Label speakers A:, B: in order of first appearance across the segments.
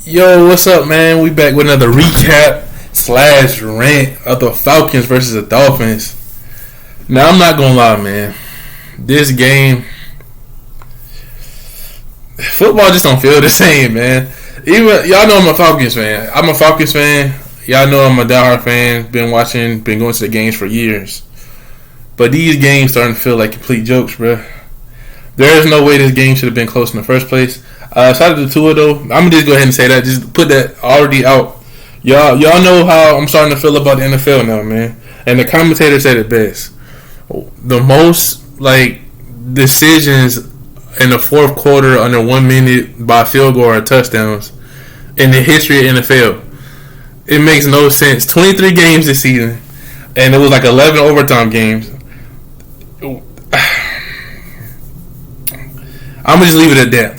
A: Yo, what's up, man? We back with another recap slash rant of the Falcons versus the Dolphins. Now, I'm not gonna lie, man. This game, football just don't feel the same, man. Even y'all know I'm a Falcons fan. I'm a Falcons fan. Y'all know I'm a diehard fan. Been going to the games for years. But these games starting to feel like complete jokes, bro. There is no way this game should have been close in the first place. Shout out to Tua though. I'm gonna just go ahead and say that. Just put that already out. Y'all know how I'm starting to feel about the NFL now, man. And the commentator said it best. The most decisions in the fourth quarter under 1 minute by field goal or touchdowns in the history of NFL. It makes no sense. 23 games this season, and it was like 11 overtime games. I'm gonna just leave it at that.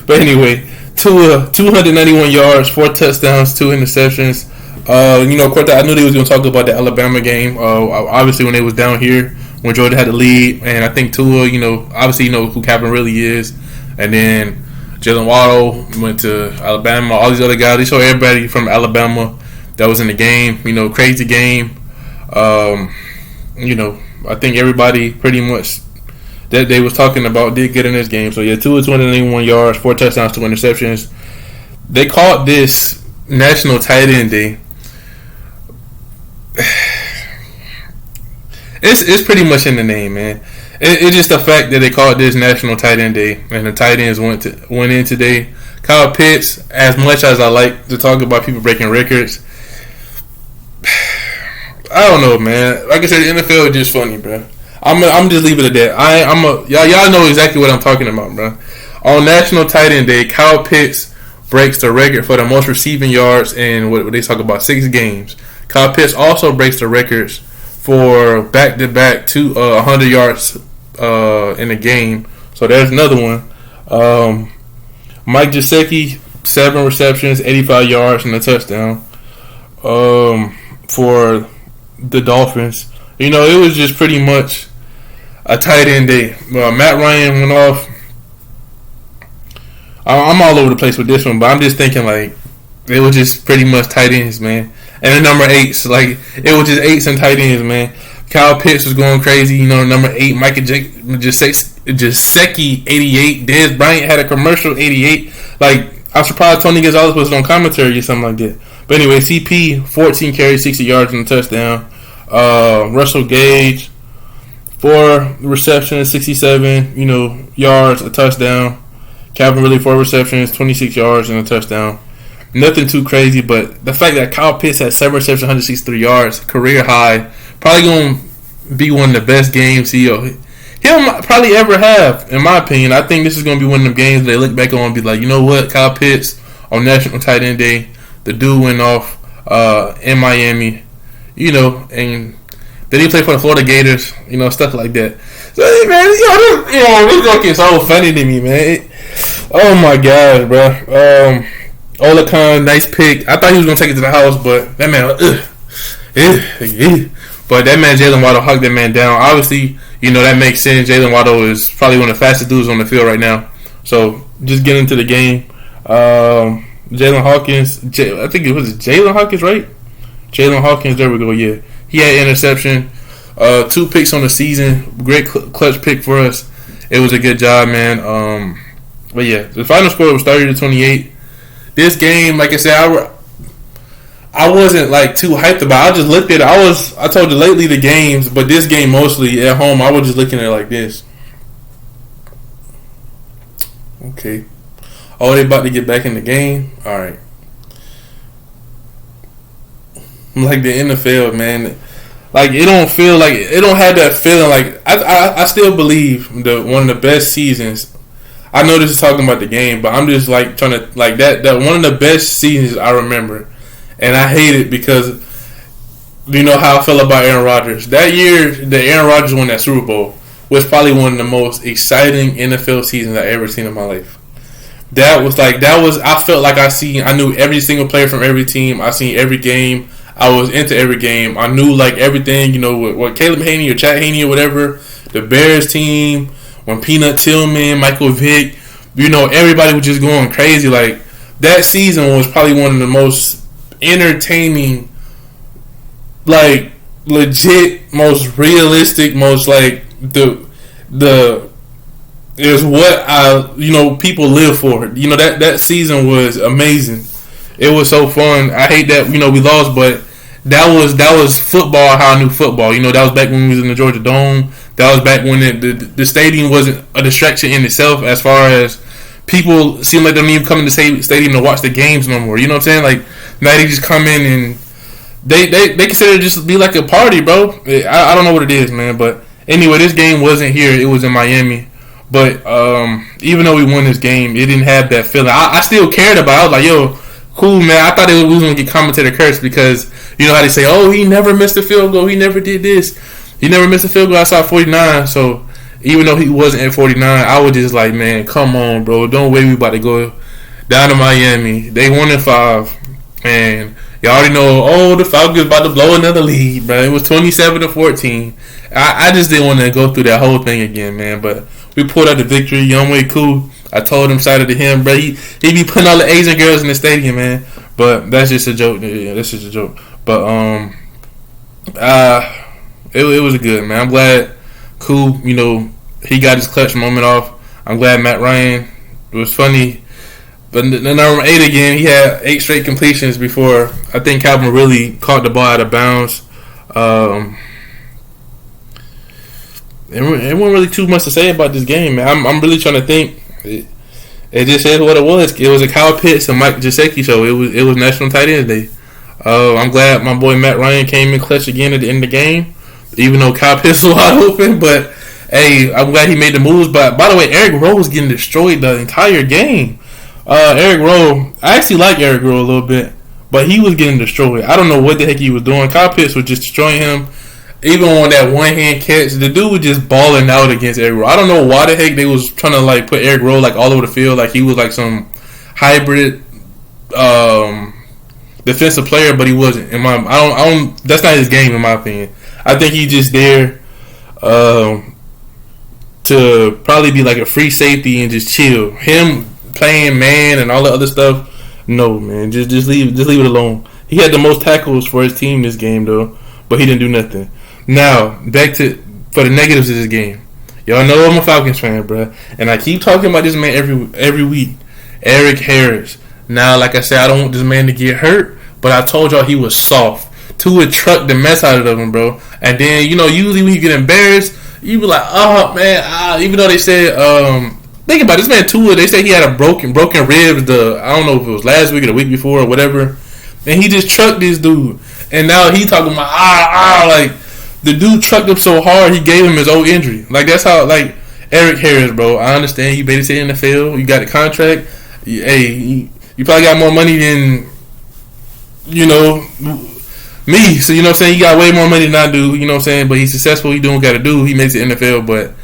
A: But anyway, Tua, 291 yards, 4 touchdowns, 2 interceptions. Of course, I knew they was gonna talk about the Alabama game. Obviously, when they was down here, when Georgia had the lead, and I think Tua, obviously, who Captain really is, and then Jalen Waddle went to Alabama. All these other guys, they showed everybody from Alabama that was in the game. Crazy game. I think everybody pretty much that they was talking about did get in this game. So yeah, 291 yards, 4 touchdowns, 2 interceptions. They called this National Tight End Day. It's pretty much in the name, man. It's just the fact that they called this National Tight End Day, and the tight ends went in today. Kyle Pitts, as much as I like to talk about people breaking records, I don't know, man. Like I said, the NFL is just funny, bro. I'm just leave it at that. Y'all know exactly what I'm talking about, bro. On National Tight End Day, Kyle Pitts breaks the record for the most receiving yards in what they talk about 6 games. Kyle Pitts also breaks the records for back-to-back 100 yards in a game. So there's another one. Mike Gesicki, 7 receptions, 85 yards and a touchdown for the Dolphins. It was just pretty much a tight end day. Matt Ryan went off. I'm all over the place with this one, but I'm just thinking it was just pretty much tight ends, man. And the number 8s, it was just 8s and tight ends, man. Kyle Pitts was going crazy. Number 8, Micah Gesicki, 88. Dez Bryant had a commercial, 88. I'm surprised Tony Gonzalez was on commentary or something like that. But anyway, CP, 14 carries, 60 yards and a touchdown. Russell Gage, 4 receptions, 67, yards, a touchdown. Calvin Ridley, 4 receptions, 26 yards and a touchdown. Nothing too crazy, but the fact that Kyle Pitts had 7 receptions, 163 yards, career high, probably going to be one of the best games he'll probably ever have, in my opinion. I think this is going to be one of them games they look back on and be like, you know what, Kyle Pitts on National Tight End Day, the dude went off in Miami, and then he played for the Florida Gators, stuff like that. So, man, this joke is so funny to me, man. Oh my gosh, bro. Olakon, nice pick. I thought he was gonna take it to the house, but that man, but that man Jalen Waddle hugged that man down. Obviously, that makes sense. Jalen Waddle is probably one of the fastest dudes on the field right now. So just get into the game. Jalen Hawkins, I think it was Jalen Hawkins, right? Jalen Hawkins, there we go. Yeah, he had interception. 2 picks on the season. Great clutch pick for us. It was a good job, man. But yeah, the final score was 30-28. This game, like I said, I wasn't too hyped about it. I just looked at it. I told you lately the games, but this game mostly at home, I was just looking at it like this. Okay. Oh, they about to get back in the game? Alright. Like the NFL, man. It don't feel like it don't have that feeling. I still believe one of the best seasons. I know this is talking about the game, but I'm just trying to that one of the best seasons I remember, and I hate it because how I feel about Aaron Rodgers. That year that Aaron Rodgers won that Super Bowl was probably one of the most exciting NFL seasons I've ever seen in my life. I felt like I knew every single player from every team. I seen every game. I was into every game. I knew everything. What Caleb Haney or Chad Haney or whatever, the Bears team. When Peanut Tillman, Michael Vick, everybody was just going crazy. that season was probably one of the most entertaining, like legit, most realistic, most like the is what people live for. That season was amazing. It was so fun. I hate that we lost, but that was football how I knew football. That was back when we was in the Georgia Dome. That was back when the stadium wasn't a distraction in itself, as far as people seem like they don't even come in the stadium to watch the games no more. You know what I'm saying? Like now they just come in and they consider it just be like a party, bro. I don't know what it is, man. But anyway, this game wasn't here. It was in Miami. But even though we won this game, it didn't have that feeling. I still cared about it. I was like, yo, cool, man. I thought we was going to get commentator curse because you know how they say, oh, he never missed a field goal. He never did this. He never missed a field goal outside 49. So even though he wasn't at 49, I was just like, man, come on, bro. Don't wait. We about to go down to Miami. They 1-5. And you already know, oh, the Falcons about to blow another lead, bro. It was 27-14. I just didn't want to go through that whole thing again, man. But we pulled out the victory. Youngway cool. I told him, shout out to him, bro. He be putting all the Asian girls in the stadium, man. But that's just a joke. Yeah, that's just a joke. But it was good, man. I'm glad Cool, he got his clutch moment off. I'm glad Matt Ryan. It was funny. But the number 8 again, he had 8 straight completions before I think Calvin really caught the ball out of bounds. It wasn't really too much to say about this game, man. I'm really trying to think. It just says what it was. It was a Kyle Pitts and Mike Gesicki show. It was National Tight Ends Day. I'm glad my boy Matt Ryan came in clutch again at the end of the game, even though Kyle Pitts was wide open. But hey, I'm glad he made the moves. But by the way, Eric Rowe was getting destroyed the entire game. Eric Rowe, I actually like Eric Rowe a little bit, but he was getting destroyed. I don't know what the heck he was doing. Kyle Pitts was just destroying him. Even on that one-hand catch, the dude was just balling out against Eric Rowe. I don't know why the heck they was trying to like put Eric Rowe like all over the field, like he was like some hybrid defensive player, but he wasn't. That's not his game, in my opinion. I think he's just there to probably be like a free safety and just chill. Him playing man and all the other stuff, no, man. Just leave it alone. He had the most tackles for his team this game though, but he didn't do nothing. Now, back to for the negatives of this game. Y'all know I'm a Falcons fan, bro, and I keep talking about this man every week. Eric Harris. Now, like I said, I don't want this man to get hurt, but I told y'all he was soft. Tua trucked the mess out of him, bro. And then, usually when you get embarrassed, you be like, oh, man. Even though they said, think about it, this man Tua, they say he had a broken ribs, I don't know if it was last week or the week before or whatever. And he just trucked this dude. And now he talking about, like, the dude trucked him so hard, he gave him his old injury. Like, that's how, like, Eric Harris, bro. I understand you babysitting in the field. You got a contract. You probably got more money than, me. So, you know what I'm saying? He got way more money than I do. You know what I'm saying? But he's successful. He doing what got to do. He makes the NFL. But,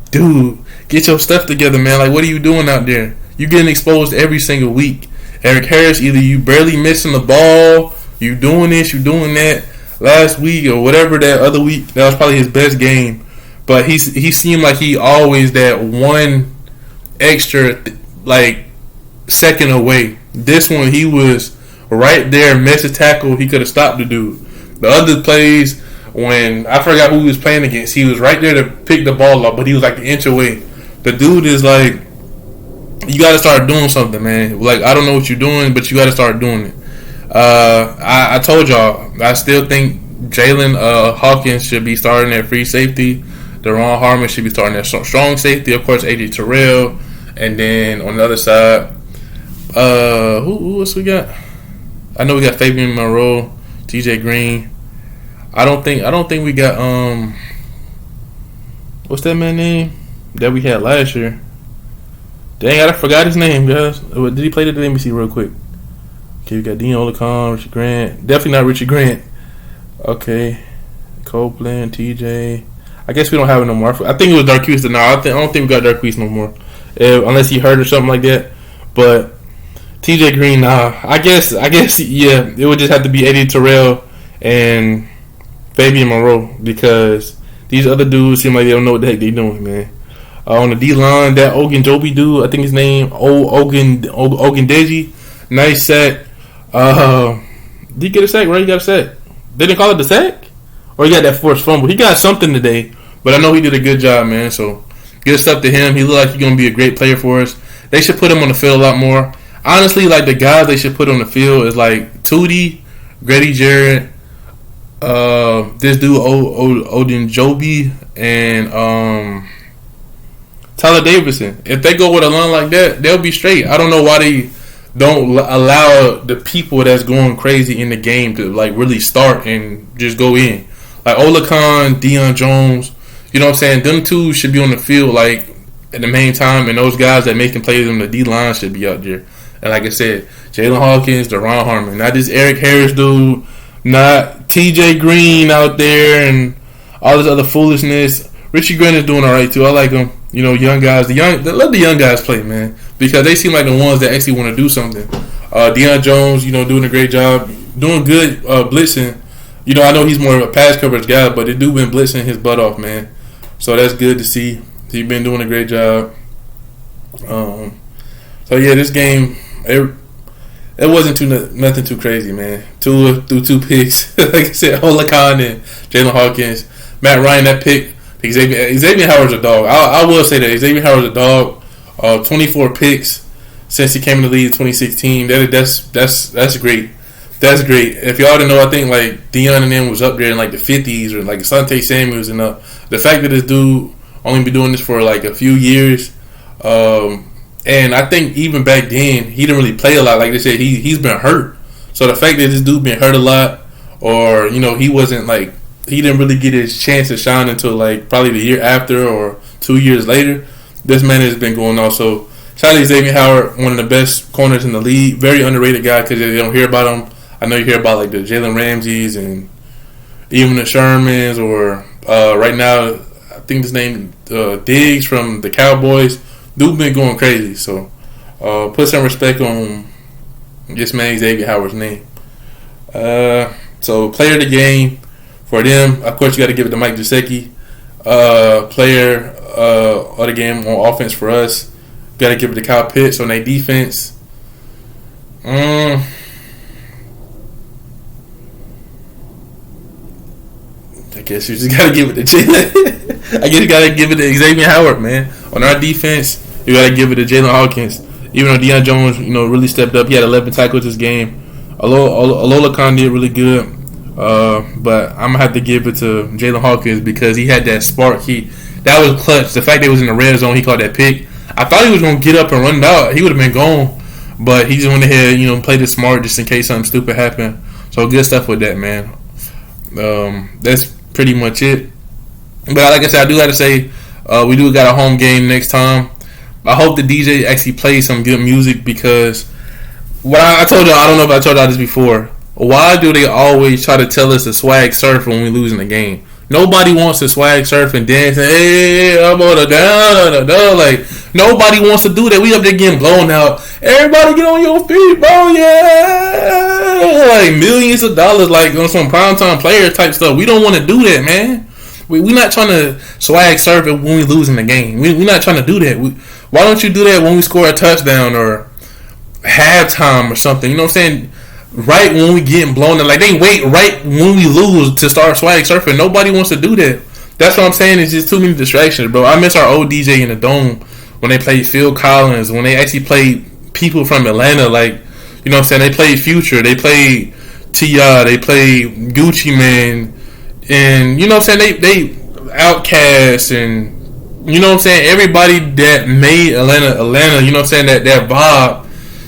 A: dude, get your stuff together, man. Like, what are you doing out there? You getting exposed every single week. Eric Harris, either you barely missing the ball, you doing this, you doing that. Last week or whatever that other week, that was probably his best game. But he seemed like he always that one extra like second away. This one he was right there, missed a tackle. He could have stopped the dude. The other plays, when I forgot who he was playing against, he was right there to pick the ball up, but he was like an inch away. The dude is like, you got to start doing something, man. Like, I don't know what you're doing, but you got to start doing it. I told y'all, I still think Jalen Hawkins should be starting at free safety. Deron Harmon should be starting at strong safety. Of course, AJ Terrell. And then on the other side, who else we got? I know we got Fabian Monroe, TJ Green. I don't think we got what's that man's name that we had last year? Dang, I forgot his name, guys. Did he play today? Let me see real quick. Okay, we got Dean Olicon, Richard Grant. Definitely not Richard Grant. Okay. Copeland, TJ. I guess we don't have it no more. I think it was Darquise. No, I don't think we got Darquise no more. Unless he hurt or something like that. But TJ Green, nah. I guess, yeah, it would just have to be Eddie Terrell and Fabian Monroe, because these other dudes seem like they don't know what the heck they doing, man. On the D-line, that Ogunjobi dude, I think his name, Ogundeji. Nice sack. Did he get a sack? Right, he got a sack. They didn't call it the sack? Or he got that forced fumble? He got something today, but I know he did a good job, man. So, good stuff to him. He looked like he's going to be a great player for us. They should put him on the field a lot more. Honestly, like, the guys they should put on the field is, like, Tootie, Grady Jarrett, this dude, Odin Joby, and Tyler Davidson. If they go with a line like that, they'll be straight. I don't know why they don't allow the people that's going crazy in the game to like really start and just go in. Like Olakon, Deion Jones, you know what I'm saying? Them two should be on the field like at the main time, and those guys that making plays on the D line should be out there. And like I said, Jalen Hawkins, Deron Harmon, not this Eric Harris dude, not TJ Green out there and all this other foolishness. Richie Grant is doing all right too. I like him. You know, young guys. Let the young guys play, man, because they seem like the ones that actually want to do something. Deion Jones, you know, doing a great job, doing good blitzing. You know, I know he's more of a pass coverage guy, but the dude been blitzing his butt off, man. So that's good to see. He's been doing a great job. So yeah, this game it wasn't nothing too crazy, man. Tua threw 2 picks, like I said, Olakon and Jalen Hawkins. Matt Ryan, that pick. Xavier Howard's a dog. I will say that Xavier Howard's a dog. 24 picks since he came in the league in 2016. That's great. That's great. If y'all didn't know, I think like Deion and them was up there in like the 50s, or like Asante Samuels and up. The fact that this dude only been doing this for like a few years, and I think even back then he didn't really play a lot. Like they said, he's been hurt. So the fact that this dude been hurt a lot, or you know he wasn't like. He didn't really get his chance to shine until like probably the year after or 2 years later. This man has been going on. So shout out to Xavier Howard, one of the best corners in the league. Very underrated guy because they don't hear about him. I know you hear about like the Jalen Ramseys and even the Shermans, or right now I think his name Diggs from the Cowboys. Dude been going crazy. So put some respect on this man Xavier Howard's name. So player of the game. For them, of course, you got to give it to Mike Gesicki. Player of the game on offense for us. Got to give it to Kyle Pitts on their defense. I guess you just got to give it to Jalen. I guess you got to give it to Xavier Howard, man. On our defense, you got to give it to Jalen Hawkins. Even though Deion Jones, you know, really stepped up. He had 11 tackles this game. Alola Khan did really good. But I'm gonna have to give it to Jalen Hawkins because he had that spark. That was clutch. The fact that he was in the red zone, he caught that pick. I thought he was gonna get up and run out. He would have been gone, but he just went ahead, you know, played it smart just in case something stupid happened. So good stuff with that, man. That's pretty much it. But like I said, I do gotta say, we do got a home game next time. I hope the DJ actually plays some good music because what I told y'all, I don't know if I told y'all this before. Why do they always try to tell us to swag surf when we losing the game? Nobody wants to swag surf and dance and hey, I'm on the down. Like nobody wants to do that. We up there getting blown out. Everybody get on your feet, bro. Yeah, like millions of dollars, like on some primetime player type stuff. We don't want to do that, man. We not trying to swag surf when we losing the game. We not trying to do that. Why don't you do that when we score a touchdown or halftime or something? You know what I'm saying? Right when we getting blown up, like they wait right when we lose to start swag surfing. Nobody wants to do that. That's what I'm saying. It's just too many distractions, bro. I miss our old DJ in the Dome when they played Phil Collins, when they actually played people from Atlanta, like you know what I'm saying. They played Future, they played T.I., they played Gucci Mane, and you know what I'm saying. They Outkast, and you know what I'm saying. Everybody that made Atlanta. You know what I'm saying. That vibe.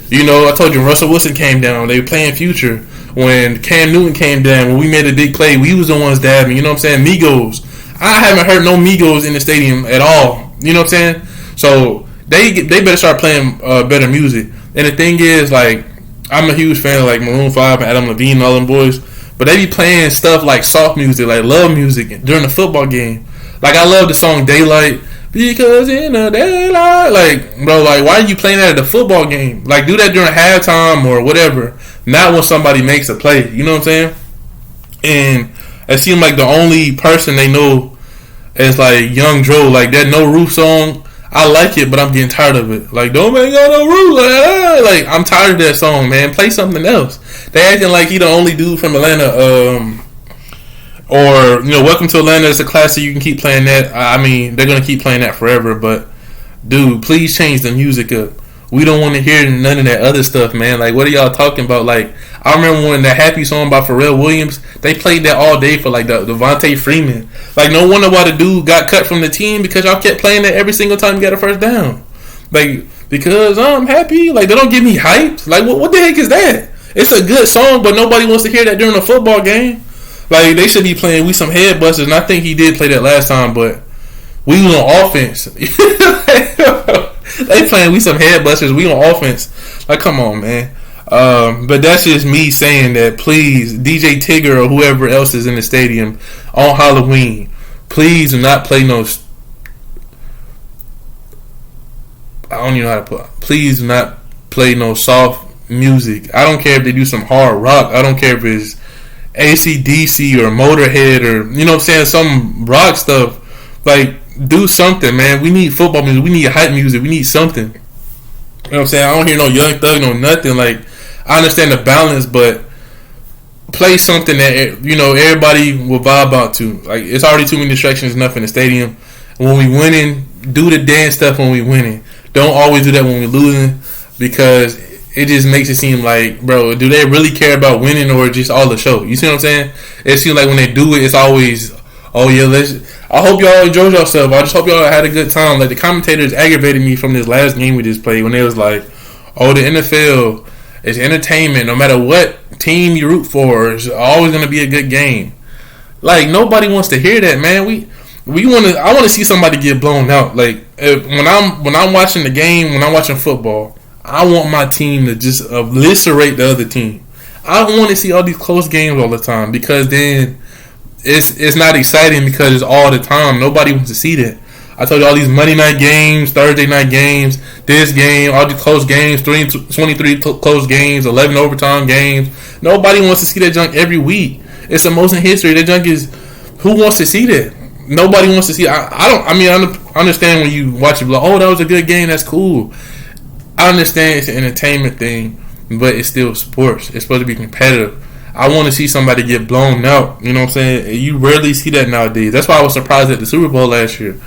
A: You know, I told you Russell Wilson came down. They were playing Future. When Cam Newton came down, when we made a big play, we was the ones dabbing. You know what I'm saying? Migos. I haven't heard no Migos in the stadium at all. You know what I'm saying? So they better start playing better music. And the thing is, like, I'm a huge fan of like Maroon 5 and Adam Levine and all them boys. But they be playing stuff like soft music, like love music during the football game. Like I love the song Daylight. Because in the daylight, like, bro, like, why are you playing that at the football game? Like, do that during halftime or whatever. Not when somebody makes a play. You know what I'm saying? And it seemed like the only person they know is like Young Dro. Like that No Roof song. I like it, but I'm getting tired of it. Like, don't make no rules. Like, I'm tired of that song, man. Play something else. They acting like he the only dude from Atlanta. Or, Welcome to Atlanta is a classic. You can keep playing that. I mean, they're going to keep playing that forever. But, dude, please change the music up. We don't want to hear none of that other stuff, man. Like, what are y'all talking about? Like, I remember when the Happy song by Pharrell Williams, they played that all day for, like, the Devontae Freeman. Like, no wonder why the dude got cut from the team, because y'all kept playing that every single time you got a first down. Like, because I'm happy. Like, they don't get me hyped. Like, what the heck is that? It's a good song, but nobody wants to hear that during a football game. Like, they should be playing We Some Headbusters, and I think he did play that last time, but we was on offense. They playing We Some Headbusters, we on offense. Like, come on, man. But that's just me saying that, please, DJ Tigger or whoever else is in the stadium on Halloween, please do not play no... I don't even know how to put... Please do not play no soft music. I don't care if they do some hard rock. I don't care if it's AC/DC or Motorhead or, you know what I'm saying, some rock stuff. Like, do something, man. We need football music. We need hype music. We need something. You know what I'm saying? I don't hear no Young Thug, no nothing. Like, I understand the balance, but play something that, everybody will vibe out to. Like, it's already too many distractions enough in the stadium. When we winning, do the dance stuff when we winning. Don't always do that when we losing, because it just makes it seem like, bro, do they really care about winning or just all the show? You see what I'm saying? It seems like when they do it, it's always, oh yeah, I hope y'all enjoyed yourself. I just hope y'all had a good time. Like, the commentators aggravated me from this last game we just played when they was like, oh, the NFL is entertainment. No matter what team you root for, it's always going to be a good game. Like, nobody wants to hear that, man. I want to see somebody get blown out. Like, when I'm watching the game, when I'm watching football, I want my team to just eviscerate the other team. I don't want to see all these close games all the time, because then it's not exciting, because it's all the time. Nobody wants to see that. I told you, all these Monday night games, Thursday night games, this game, all these close games, 23 close games, 11 overtime games. Nobody wants to see that junk every week. It's the most in history. That junk is, who wants to see that? Nobody wants to see. I understand when you watch it, like, oh, that was a good game. That's cool. I understand it's an entertainment thing, but it's still sports. It's supposed to be competitive. I want to see somebody get blown out. You know what I'm saying? You rarely see that nowadays. That's why I was surprised at the Super Bowl last year.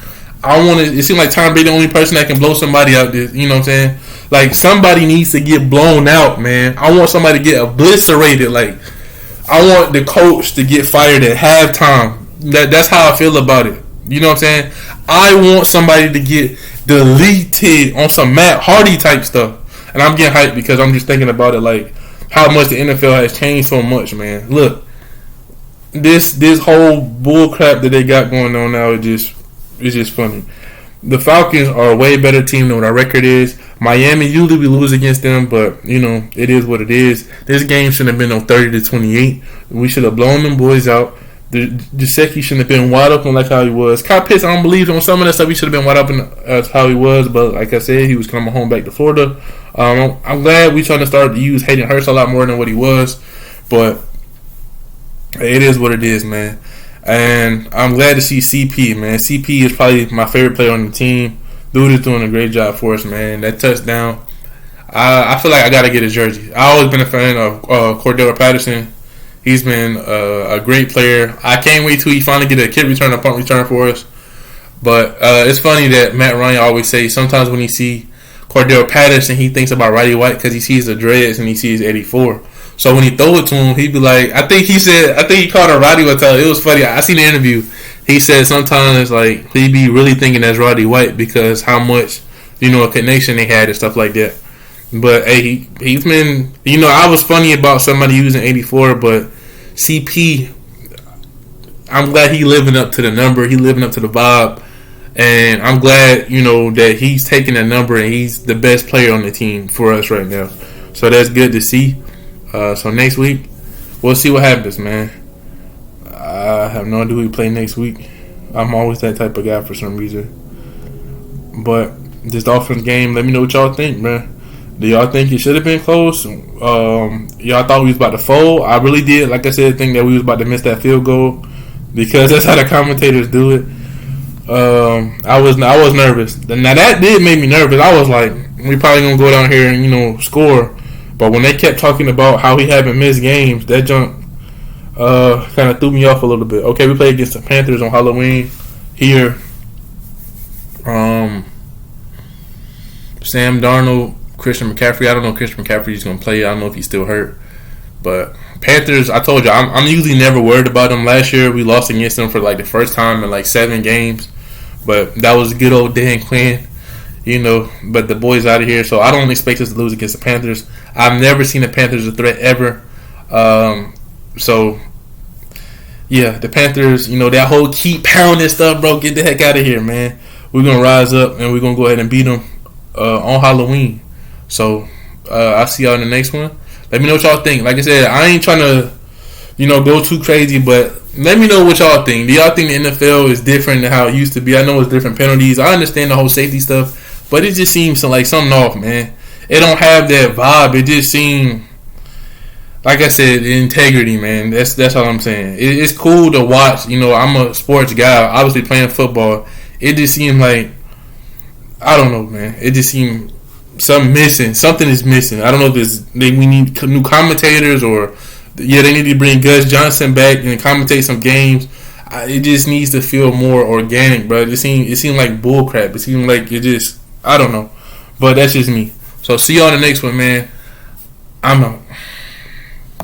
A: It seemed like Tom Brady the only person that can blow somebody out. You know what I'm saying? Like, somebody needs to get blown out, man. I want somebody to get obliterated. Like, I want the coach to get fired at halftime. That's how I feel about it. You know what I'm saying? I want somebody to get deleted on some Matt Hardy type stuff. And I'm getting hyped because I'm just thinking about it, like, how much the NFL has changed so much, man. Look, this whole bull crap that they got going on now is just funny. The Falcons are a way better team than what our record is. Miami, usually we lose against them, but, it is what it is. This game shouldn't have been on 30-28. We should have blown them boys out. Gesicki shouldn't have been wide open like how he was. Kyle Pitts, I don't believe on some of that stuff. He should have been wide open as how he was, but like I said, he was coming home back to Florida. I'm glad we trying to start to use Hayden Hurst a lot more than what he was, but it is what it is, man. And I'm glad to see CP, man. CP is probably my favorite player on the team. Dude is doing a great job for us, man. That touchdown, I feel like I got to get his jersey. I've always been a fan of Cordell Patterson. He's been a great player. I can't wait till he finally get a kick return, a punt return for us. But it's funny that Matt Ryan always say sometimes when he see Cordell Patterson, he thinks about Roddy White because he sees the dreads and he sees 84. So when he throw it to him, he be like, I think he called her Roddy White. It was funny. I seen the interview. He said sometimes like he be really thinking that's Roddy White because how much a connection they had and stuff like that. But hey, he's been I was funny about somebody using 84, but CP, I'm glad he living up to the number. He living up to the vibe, and I'm glad that he's taking that number and he's the best player on the team for us right now. So that's good to see. So next week, we'll see what happens, man. I have no idea who we play next week. I'm always that type of guy for some reason. But this Dolphins game, let me know what y'all think, man. Do y'all think it should have been close? Y'all thought we was about to fold? I really did. Like I said, think that we was about to miss that field goal because that's how the commentators do it. I was nervous. Now that did make me nervous. I was like, we probably gonna go down here and score. But when they kept talking about how he haven't missed games, that junk kind of threw me off a little bit. Okay, we play against the Panthers on Halloween here. Sam Darnold, Christian McCaffrey. I don't know if Christian McCaffrey is gonna play. I don't know if he's still hurt. But Panthers, I told you, I'm usually never worried about them. Last year we lost against them for like the first time in like 7 games. But that was good old Dan Quinn, But the boys out of here, so I don't expect us to lose against the Panthers. I've never seen the Panthers a threat ever. So yeah, the Panthers, that whole keep pounding stuff, bro. Get the heck out of here, man. We're gonna rise up and we're gonna go ahead and beat them on Halloween. So I'll see y'all in the next one. Let me know what y'all think. Like I said, I ain't trying to, go too crazy, but let me know what y'all think. Do y'all think the NFL is different than how it used to be? I know it's different penalties. I understand the whole safety stuff, but it just seems like something off, man. It don't have that vibe. It just seems, like I said, integrity, man. That's all I'm saying. It's cool to watch. I'm a sports guy, obviously playing football. It just seems like, I don't know, man. It just seems something missing. Something is missing. I don't know if we need new commentators or, they need to bring Gus Johnson back and commentate some games. It just needs to feel more organic, bro. It seemed like bullcrap. It seemed like I don't know. But that's just me. So see y'all in the next one, man. I'm out.